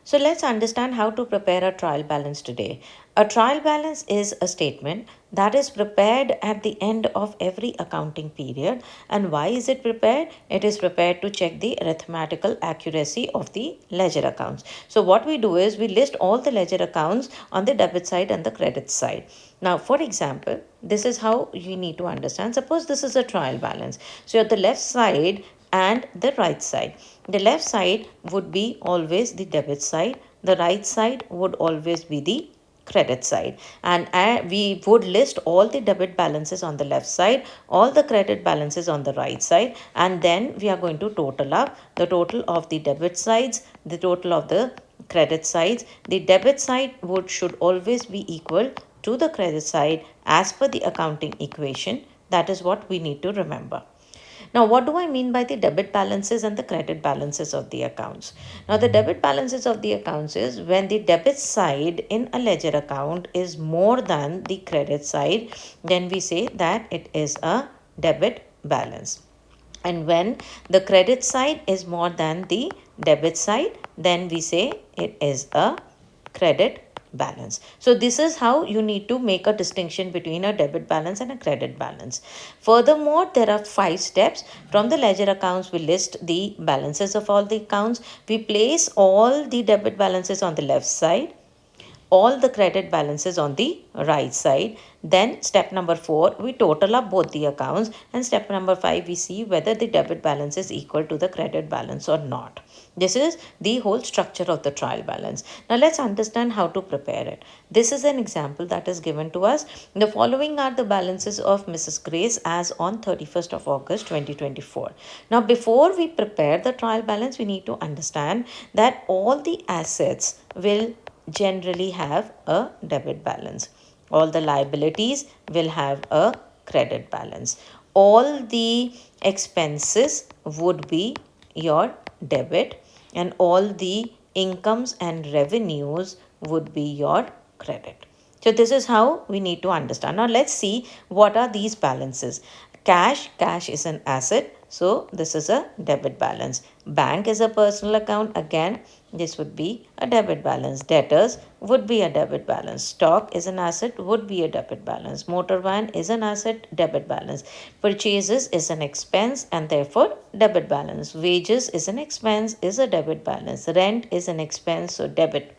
So let's understand how to prepare a trial balance today. A trial balance is a statement that is prepared at the end of every accounting period. And why is it prepared? It is prepared to check the arithmetical accuracy of the ledger accounts. So what we do is we list all the ledger accounts on the debit side and the credit side. Now, for example, this is how you need to understand. Suppose this is a trial balance. So at the left side and the right side. The left side would be always the debit side. The right side would always be the credit side, and we would list all the debit balances on the left side, all the credit balances on the right side, and then we are going to total up the total of the debit sides, the total of the credit sides. The debit side should always be equal to the credit side as per the accounting equation. That is what we need to remember. Now, what do I mean by the debit balances and the credit balances of the accounts? Now, the debit balances of the accounts is when the debit side in a ledger account is more than the credit side, then we say that it is a debit balance. And when the credit side is more than the debit side, then we say it is a credit balance. So this is how you need to make a distinction between a debit balance and a credit balance. Furthermore, there are 5 steps. From the ledger accounts, we list the balances of all the accounts. We place all the debit balances on the left side, all the credit balances on the right side. Then step number 4, we total up both the accounts, and step number 5, we see whether the debit balance is equal to the credit balance or not. This is the whole structure of the trial balance. Now let's understand how to prepare it. This is an example that is given to us. The following are the balances of Mrs. Grace as on 31st of August 2024. Now before we prepare the trial balance, we need to understand that all the assets will generally have a debit balance. All the liabilities will have a credit balance. All the expenses would be your debit, and all the incomes and revenues would be your credit. So this is how we need to understand. Now let's see what are these balances. Cash is an asset, so this is a debit balance. Bank is a personal account, again this would be a debit balance. Debtors would be a debit balance. Stock is an asset, would be a debit balance. Motor van is an asset, debit balance. Purchases is an expense and therefore debit balance. Wages is an expense, is a debit balance. Rent is an expense, so debit.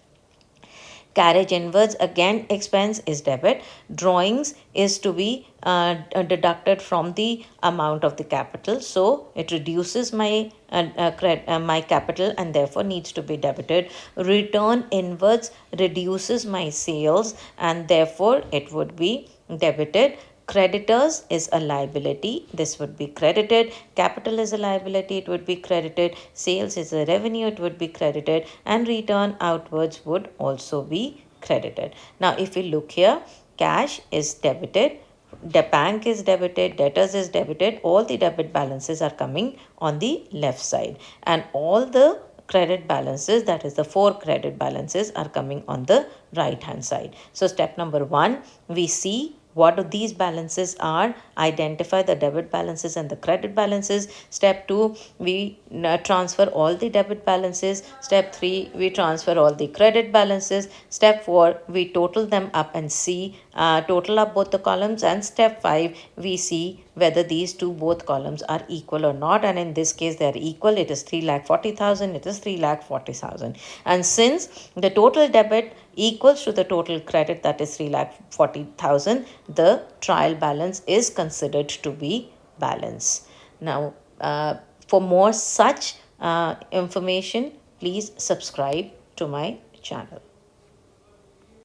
Carriage inwards, again expense, is debit. Drawings is to be deducted from the amount of the capital, so it reduces my my capital and therefore needs to be debited. Return inwards reduces my sales and therefore it would be debited. Creditors is a liability, this would be credited. Capital is a liability, it would be credited. Sales is a revenue, it would be credited. And return outwards would also be credited. Now if we look here, cash is debited, the bank is debited, debtors is debited. All the debit balances are coming on the left side, and all the credit balances, that is the 4 credit balances, are coming on the right hand side. So step number 1, we see what these balances are, identify the debit balances and the credit balances. Step 2, we transfer all the debit balances. Step 3, we transfer all the credit balances. Step 4, we total them up and see, total up both the columns. And step 5, we see whether these both columns are equal or not, and in this case they are equal. It is 3,40,000, it is 3,40,000. And since the total debit equals to the total credit, that is 3,40,000, the trial balance is considered to be balance. Now for more such information, please subscribe to my channel.